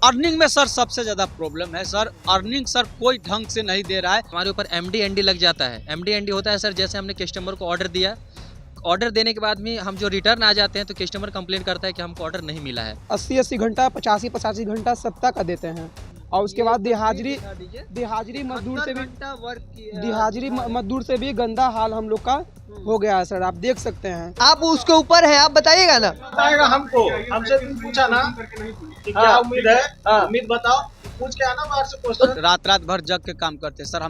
Earning में sir सबसे ज्यादा प्रॉब्लम है सर। अर्निंग सर कोई ढंग से नहीं दे रहा है। हमारे ऊपर एमडी एनडी लग जाता है। एमडी एनडी होता है सर, जैसे हमने कस्टमर को ऑर्डर दिया, ऑर्डर देने के बाद में हम जो रिटर्न आ जाते हैं तो कस्टमर कंप्लेंट करता है कि हमको ऑर्डर नहीं मिला है। 80-80 घंटा 85-85 घंटा सप्ताह का देते हैं और उसके बाद दिहाजरी मजदूर से भी गंदा हाल हम लोग का हो गया है सर। आप देख सकते हैं। आप उसके ऊपर हैं, आप बताइएगा ना। बताएगा हमको, हमसे पूछा ना कि क्या उम्मीद है, उम्मीद बताओ, पूछ के आना बाहर से क्वेश्चन। रात भर जग के काम करते हैं सर।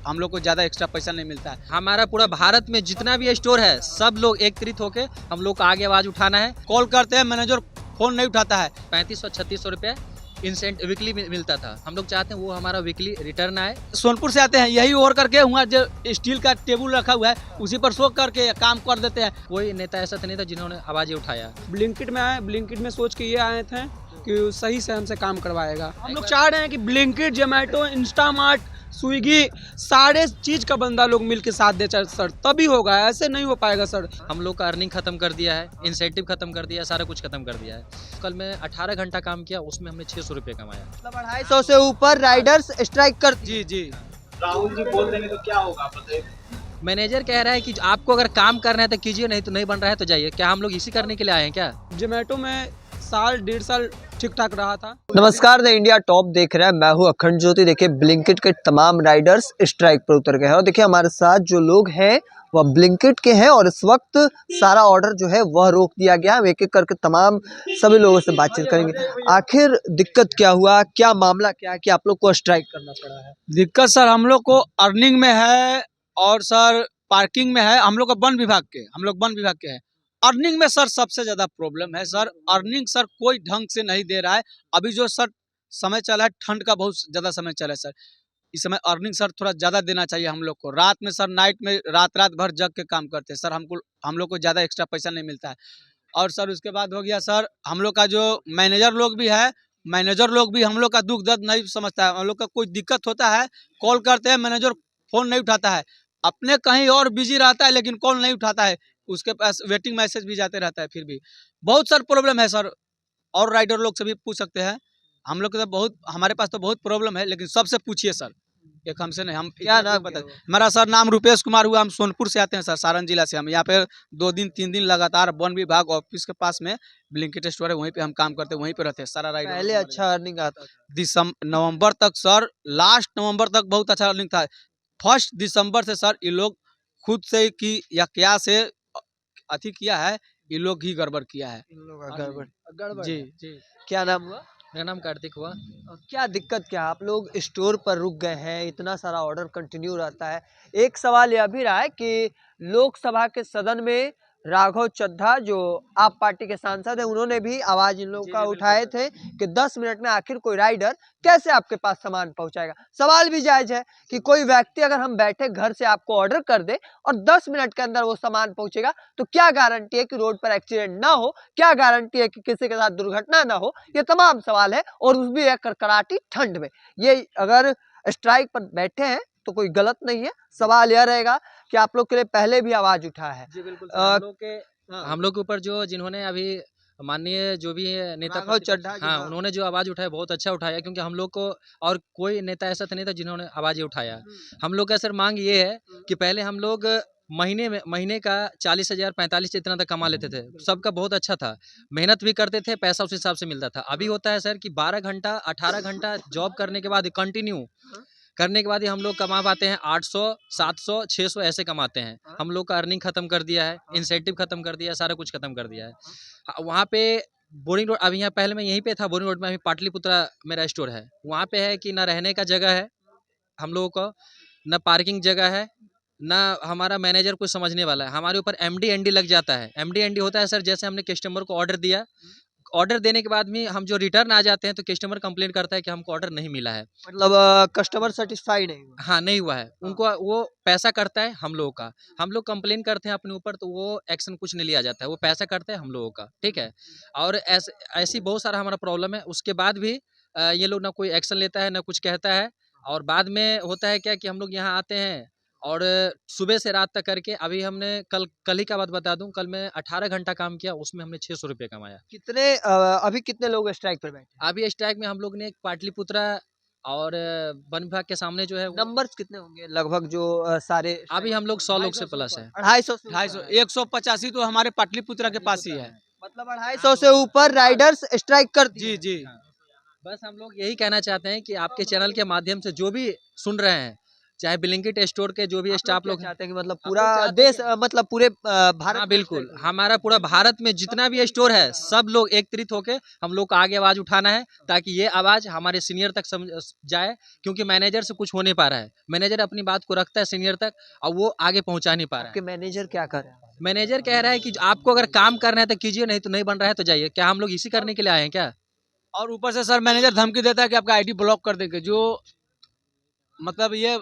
हम लोग को ज्यादा एक्स्ट्रा पैसा नहीं मिलता है। हमारा पूरा भारत में जितना भी स्टोर है सब लोग एकत्रित होके हम लोग को आगे आवाज उठाना है। कॉल करते हैं, मैनेजर फोन नहीं उठाता है। 3500-3600 रुपये इंसेंट वीकली मिलता था। हम लोग चाहते हैं वो हमारा वीकली रिटर्न आए। सोनपुर से आते हैं, यही ओवर करके वहाँ जो स्टील का टेबल रखा हुआ है उसी पर सो करके काम कर देते हैं। कोई नेता ऐसा तो नहीं था जिन्होंने आवाज उठाया। ब्लिंकिट में आए, ब्लिंकिट में सोच के ये आए थे कि सही से हमसे काम करवाएगा। हम लोग चाह रहे हैं कि ब्लिंकिट, जोमेटो, इंस्टामार्ट, स्विगी सारे चीज का बंदा लोग मिल के साथ दे सर, तभी होगा। ऐसे नहीं हो पाएगा सर। हम लोग का अर्निंग खत्म कर दिया है, इंसेंटिव खत्म कर दिया है, सारा कुछ खत्म कर दिया है। कल मैं 18 घंटा काम किया, उसमें हमने 600 रुपये कमाया। मतलब 250 से ऊपर राइडर्स स्ट्राइक कर। जी राहुल जी बोल देंगे तो क्या होगा बताइए। मैनेजर कह रहा है कि आपको अगर काम करना है तो कीजिए, नहीं तो नहीं बन रहा है तो जाइए। क्या हम लोग इसी करने के लिए आए हैं क्या? जोमेटो में साल 1.5 साल ठीक ठाक रहा था। नमस्कार, द इंडिया टॉप देख रहे हैं, मैं हूं अखंड ज्योति। देखिए ब्लिंकिट के तमाम राइडर्स स्ट्राइक पर उतर गए हैं और देखिए हमारे साथ जो लोग हैं वह ब्लिंकिट के हैं और इस वक्त सारा ऑर्डर जो है वह रोक दिया गया। हम एक एक करके तमाम सभी लोगों से बातचीत करेंगे। आखिर दिक्कत क्या हुआ, क्या मामला क्या है कि आप लोग को स्ट्राइक करना पड़ा है? दिक्कत सर हम लोग को अर्निंग में है और सर पार्किंग में है। हम लोग का वन विभाग के हैं। अर्निंग में सर सबसे ज्यादा प्रॉब्लम है सर। अर्निंग सर कोई ढंग से नहीं दे रहा है। अभी जो सर समय चला है, ठंड का बहुत ज्यादा समय चला है सर। इस समय अर्निंग सर थोड़ा ज्यादा देना चाहिए हम लोग को। रात में सर नाइट में रात भर जग के काम करते हैं सर। हम लोग को ज्यादा एक्स्ट्रा पैसा नहीं मिलता है। और सर उसके बाद हो गया सर, हम लोग का जो मैनेजर लोग भी है, मैनेजर लोग भी हम लोग का दुख दर्द नहीं समझता है। हम लोग का कोई दिक्कत होता है, कॉल करते हैं, मैनेजर फोन नहीं उठाता है। अपने कहीं और बिजी रहता है लेकिन कॉल नहीं उठाता है। उसके पास वेटिंग मैसेज भी जाते रहता है। फिर भी बहुत सर प्रॉब्लम है सर। और राइडर लोग से भी पूछ सकते हैं। हम लोग के तो हमारे पास तो बहुत प्रॉब्लम है, लेकिन सबसे पूछिए सर, एक हमसे नहीं। हम क्या नाम बता? मेरा सर नाम रुपेश कुमार हुआ। हम सोनपुर से आते हैं सर, सारण जिला से। हम यहाँ पे 2 दिन 3 दिन लगातार वन विभाग ऑफिस के पास में ब्लिंकिट स्टोर है, वहीं पे हम काम करते हैं, वहीं पे रहते हैं सारा राइडर। पहले अच्छा अर्निंग आता था। नवंबर तक सर, लास्ट नवंबर तक बहुत अच्छा अर्निंग था। 1 दिसंबर से सर ये लोग खुद से की या क्या से अति किया है, ये लोग ही गड़बड़ किया है। इन लोगों का गड़बड़ जी है। जी। क्या नाम हुआ? मेरा नाम कार्तिक हुआ। क्या दिक्कत क्या है? आप लोग स्टोर पर रुक गए हैं, इतना सारा ऑर्डर कंटिन्यू रहता है। एक सवाल यह भी रहा है कि लोकसभा के सदन में राघव चड्ढा जो आप पार्टी के सांसद हैं, उन्होंने भी आवाज इन लोगों का उठाए थे कि 10 मिनट में आखिर कोई राइडर कैसे आपके पास सामान पहुंचाएगा। सवाल भी जायज है कि कोई व्यक्ति अगर हम बैठे घर से आपको ऑर्डर कर दे और 10 मिनट के अंदर वो सामान पहुंचेगा, तो क्या गारंटी है कि रोड पर एक्सीडेंट ना हो, क्या गारंटी है कि किसी के साथ दुर्घटना ना हो? ये तमाम सवाल है, और उस भी कड़कड़ाती ठंड में। ये अगर स्ट्राइक पर बैठे हैं तो कोई गलत नहीं है। सवाल यह रहेगा कि आप लोग के लिए पहले भी आवाज उठा है। जी बिल्कुल। हम लोग के ऊपर जो जिन्होंने अभी माननीय जो भी नेता राघव चड्ढा, हाँ, उन्होंने जो आवाज उठाया बहुत अच्छा उठाया, क्योंकि हम लोग को और कोई नेता ऐसा तो नहीं था जिन्होंने आवाज उठाया। हम लोग का सर मांग ये है कि पहले हम लोग महीने का 40,000 45 इतना तक कमा लेते थे। सबका बहुत अच्छा था, मेहनत भी करते थे, पैसा उस हिसाब से मिलता था। अभी होता है सर कि 12 घंटा 18 घंटा जॉब करने के बाद कंटिन्यू करने के बाद ही हम लोग कमा पाते हैं 800 700 600 ऐसे कमाते हैं। हम लोग का अर्निंग खत्म कर दिया है, इंसेंटिव खत्म कर दिया है, सारा कुछ खत्म कर दिया है। वहाँ पे बोरिंग रोड, अभी यहाँ पहले मैं यहीं पे था बोरिंग रोड में, अभी पाटलिपुत्रा मेरा स्टोर है। वहाँ पे है कि ना रहने का जगह है हम लोगों को, ना पार्किंग जगह है, ना हमारा मैनेजर कुछ समझने वाला है। हमारे ऊपर एमडी एनडी लग जाता है। एमडी एनडी होता है सर, जैसे हमने कस्टमर को ऑर्डर दिया, ऑर्डर देने के बाद में हम जो रिटर्न आ जाते हैं तो कस्टमर कंप्लेंट करता है कि हमको ऑर्डर नहीं मिला है। मतलब कस्टमर सेटिस्फाई नहीं हुआ। हाँ, नहीं हुआ है उनको। वो पैसा करता है हम लोगों का, हम लोग कंप्लेन करते हैं अपने ऊपर तो वो एक्शन कुछ नहीं लिया जाता है। वो पैसा करता है हम लोगों का, ठीक है। और ऐसी बहुत सारा हमारा प्रॉब्लम है। उसके बाद भी ये लोग ना कोई एक्शन लेता है ना कुछ कहता है। और बाद में होता है क्या कि हम लोग यहाँ आते हैं और सुबह से रात तक करके अभी हमने कल ही का बात बता दूं, कल मैं 18 घंटा काम किया, उसमें हमने 600 रुपये कमाया। अभी कितने लोग स्ट्राइक पर बैठे हैं? अभी स्ट्राइक में हम लोग ने एक पाटलिपुत्रा और वन विभाग के सामने जो है नंबर्स कितने होंगे लगभग जो सारे अभी हम लोग 100 लोग से प्लस है। 250 से 250 ऊपर है। 185 तो हमारे पाटलिपुत्रा के पास ही है। मतलब 250 से ऊपर राइडर्स स्ट्राइक कर दिए। जी जी। बस हम लोग यही कहना चाहते हैं कि आपके चैनल के माध्यम से जो भी सुन रहे हैं, चाहे ब्लिंकिट स्टोर के जो भी स्टाफ लोग हैं, चाहते हैं कि मतलब हम पूरा लोग चाहते देश मतलब पूरे भारत हाँ में बिल्कुल, strike हो। हमारा पूरा भारत में जितना भी स्टोर है सब लोग एकत्रित होके हम लोग को आगे आवाज उठाना है, ताकि ये आवाज हमारे सीनियर तक जाए, क्योंकि मैनेजर से कुछ हो नहीं पा रहा है। मैनेजर अपनी बात को रखता है सीनियर तक और वो आगे पहुंचा नहीं पा रहा आपके है। मैनेजर क्या कर रहे हैं? मैनेजर कह रहा है कि आपको अगर काम करना है तो कीजिए, नहीं तो नहीं बन रहा है तो जाइए। क्या हम लोग इसी करने के लिए आए हैं क्या? और ऊपर से सर मैनेजर धमकी देता है कि आपका आईडी ब्लॉक कर देंगे, जो मतलब ये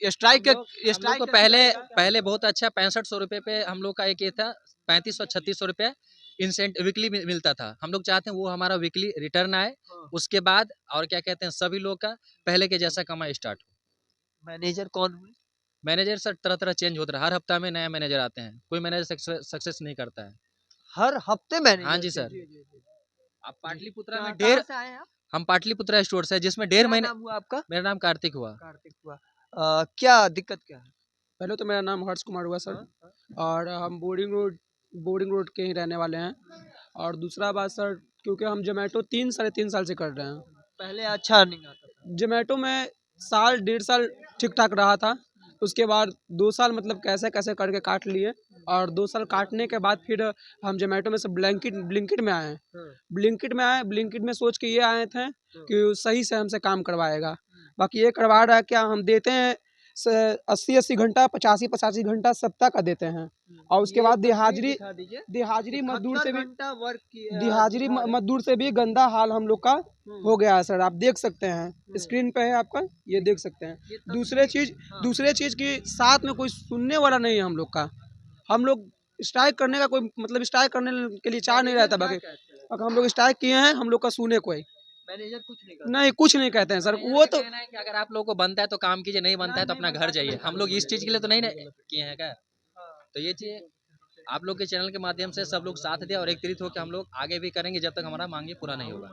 स्ट्राइक के हम लोग को पहले बहुत अच्छा 6500 रुपये पे हम लोग का एक ये था, 3500-3600 रुपये इंसेंट वीकली मिलता था। हम लोग चाहते हैं वो हमारा वीकली रिटर्न आए, उसके बाद और क्या कहते हैं सभी लोग का पहले के जैसा कमाई स्टार्ट हो। मैनेजर कौन हुए? मैनेजर सर तरह तरह चेंज होता रहा, हर हफ्ता में नया मैनेजर आते हैं, कोई मैनेजर सक्सेस नहीं करता है। हर हफ्ते मैनेजर? हाँ जी सर। आप पाटलिपुत्रा में कहाँ से आए हैं आप? हम पाटलिपुत्रा स्टोर से, जिसमें 1.5 क्या महीने। नाम हुआ आपका? मेरा नाम कार्तिक हुआ। कार्तिक हुआ। क्या दिक्कत क्या है? पहले तो मेरा नाम हर्ष कुमार हुआ सर, और हम बोर्डिंग रोड के ही रहने वाले हैं। और दूसरा बात सर, क्योंकि हम जोमेटो 3 साढ़े 3 साल से कर रहे हैं। पहले अच्छा अर्निंग आता था। जोमेटो में साल 1.5 साल ठीक ठाक रहा था, उसके बाद 2 साल मतलब कैसे कैसे करके काट लिए, और 2 साल काटने के बाद फिर हम जोमेटो में से ब्लिंकिट में आए हैं। ब्लिंकिट में सोच के ये आए थे कि सही से हमसे काम करवाएगा। बाकी ये करवा रहा है क्या, हम देते हैं 80-80 घंटा, 85-85 घंटा सप्ताह का देते हैं, और उसके बाद दिहाजरी मजदूर से भी वर्क किया। दिहाजरी मजदूर से भी गंदा हाल हम लोग का हो गया है सर। आप देख सकते हैं स्क्रीन पे है आपका, ये देख सकते हैं। दूसरे चीज की साथ में कोई सुनने वाला नहीं है हम लोग का। हम लोग स्ट्राइक करने का कोई मतलब स्ट्राइक करने के लिए चाह नहीं रहता, बाकी अगर हम लोग स्ट्राइक किए हैं हम लोग का सुने कोई मैनेजर कुछ नहीं करता। नहीं, कुछ नहीं कहते हैं सर। वो तो कहना है कि अगर आप लोगों को बनता है तो काम कीजिए, नहीं बनता है तो अपना घर जाइए। हम लोग इस चीज के लिए तो नहीं ना किए हैं क्या? तो ये चीज आप लोग के चैनल के माध्यम से सब लोग साथ दिया और एकत्रित होकर हम लोग आगे भी करेंगे जब तक हमारा मांग पूरा नहीं होगा।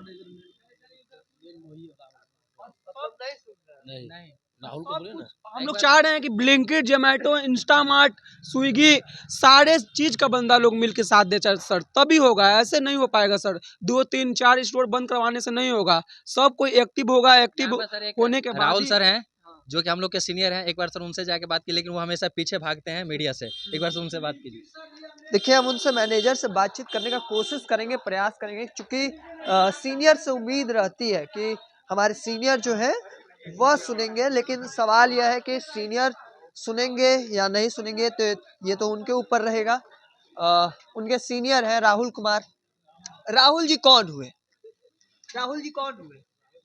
नहीं राहुल को बोले ना, हम लोग चाह रहे हैं कि ब्लिंकिट, जोमेटो, इंस्टामार्ट, स्विगी सारे चीज का बंदा लोग मिलके साथ दे सर, तभी होगा। ऐसे नहीं हो पाएगा सर। 2-3-4 स्टोर बंद करवाने से नहीं होगा। सब कोई एक्टिव होगा। एक्टिव यहाँ पर सर एक होने के बाद राहुल ही- सर हैं जो कि हम लोग के सीनियर हैं। एक बार सर उनसे जाके बात की, लेकिन वो हमेशा पीछे भागते हैं मीडिया से। एक बार सर उनसे बात कीजिए। देखिए हम उनसे मैनेजर से बातचीत करने का कोशिश करेंगे, प्रयास करेंगे, क्योंकि सीनियर से उम्मीद रहती है कि हमारे सीनियर जो है वह सुनेंगे, लेकिन सवाल यह है कि सीनियर सुनेंगे या नहीं सुनेंगे, तो ये तो उनके ऊपर रहेगा। उनके सीनियर है राहुल कुमार। राहुल जी कौन हुए? राहुल जी कौन हुए?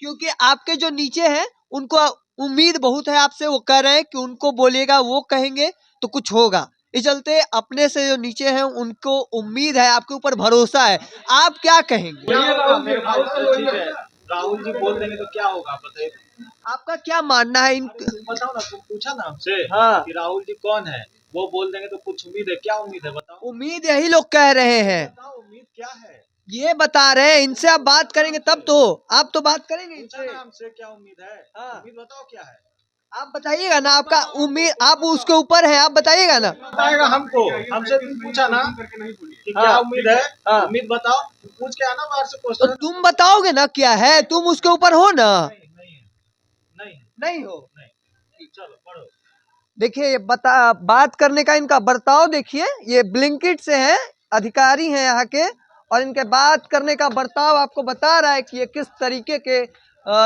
क्योंकि आपके जो नीचे हैं उनको उम्मीद बहुत है आपसे, वो कह रहे हैं कि उनको बोलिएगा, वो कहेंगे तो कुछ होगा। इस चलते अपने से जो नीचे हैं उनको उम्मीद है, आपके ऊपर भरोसा है। आप क्या कहेंगे? क्या होगा मेरे भाई? ठीक है, राहुल जी बोल देंगे तो क्या होगा बताइए। आपका क्या मानना है? तुम बताओ ना, तुम पूछा ना हमसे हाँ। कि राहुल जी कौन है, वो बोल देंगे तो कुछ उम्मीद है। क्या उम्मीद है बताओ? उम्मीद यही लोग कह रहे हैं, बताओ उम्मीद क्या है? ये बता रहे हैं। इनसे आप बात करेंगे तब तो, आप तो बात करेंगे पूछा इनसे। ना हमसे क्या उम्मीद है। हाँ। उम्मीद बताओ क्या है? आप बताइएगा ना, आपका उम्मीद, आप उसके ऊपर है, आप बताइएगा ना। बताएगा हमको, हमसे तुम पूछा ना कि क्या हाँ। उम्मीद है। हाँ। उम्मीद बताओ, पूछ के आना बाहर से तो क्वेश्चन। तुम बताओगे ना क्या है, तुम उसके ऊपर हो ना। नहीं नहीं हो। चलो पढ़ो। देखिए ये बात करने का इनका बर्ताव देखिए, ये ब्लिंकिट से हैं, अधिकारी हैं यहाँ के, और इनके बात करने का बर्ताव आपको बता रहा है कि ये किस तरीके के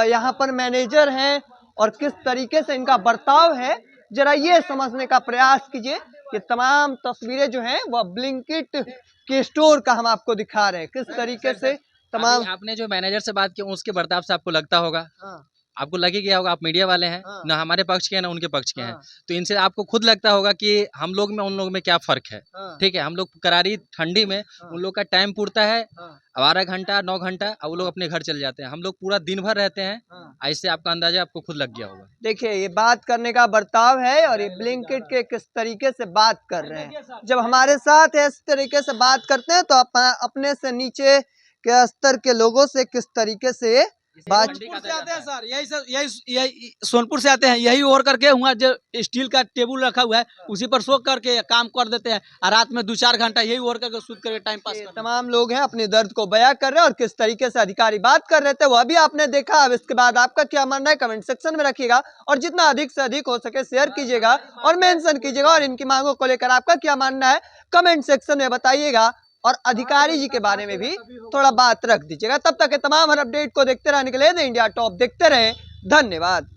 यहाँ पर मैनेजर हैं और किस तरीके से इनका बर्ताव है। जरा ये समझने का प्रयास कीजिए। ये तमाम तस्वीरें जो हैं वह ब्लिंकिट के स्टोर का हम आपको दिखा रहे हैं, किस तरीके से तमाम। अभी आपने जो मैनेजर से बात की उसके बर्ताव से आपको लगता होगा हाँ। आपको लगे गया होगा, आप मीडिया वाले हैं, हाँ। ना हमारे पक्ष के हैं ना उनके पक्ष के हैं, हाँ। तो इनसे आपको खुद लगता होगा कि हम लोग में उन लोगों में क्या फ़र्क है। हाँ। ठीक है, हम लोग करारी ठंडी में उन लोग का टाइम पूरता है हाँ। 12 घंटा 9 घंटा, और वो लोग अपने घर चले जाते हैं। हम लोग पूरा दिन भर रहते हैं। हाँ। ऐसे आपका अंदाजा आपको खुद लग गया होगा। देखिए ये बात करने का बर्ताव है और ये ब्लिंकिट के किस तरीके से बात कर रहे हैं। जब हमारे साथ इस तरीके से बात करते हैं तो अपने से नीचे के स्तर के लोगों से किस तरीके से बात सोनपुर से आते हैं सर, यही सोनपुर से आते हैं, यही ओर करके वहाँ जो स्टील का टेबल रखा हुआ है उसी पर सो करके काम कर देते हैं, और रात में 2-4 घंटा यही ओर करके सूत करके टाइम पास ये करते हैं। तमाम लोग हैं अपने दर्द को बयां कर रहे हैं और किस तरीके से अधिकारी बात कर रहे थे वो अभी आपने देखा। अब इसके बाद आपका क्या मानना है कमेंट सेक्शन में रखिएगा, और जितना अधिक से अधिक हो सके शेयर कीजिएगा और मेंशन कीजिएगा, और इनकी मांगों को लेकर आपका क्या मानना है कमेंट सेक्शन में बताइएगा, और अधिकारी जी के बारे में भी थोड़ा बात रख दीजिएगा। तब तक के तमाम हर अपडेट को देखते रहने के लिए द इंडिया टॉप देखते रहें। धन्यवाद।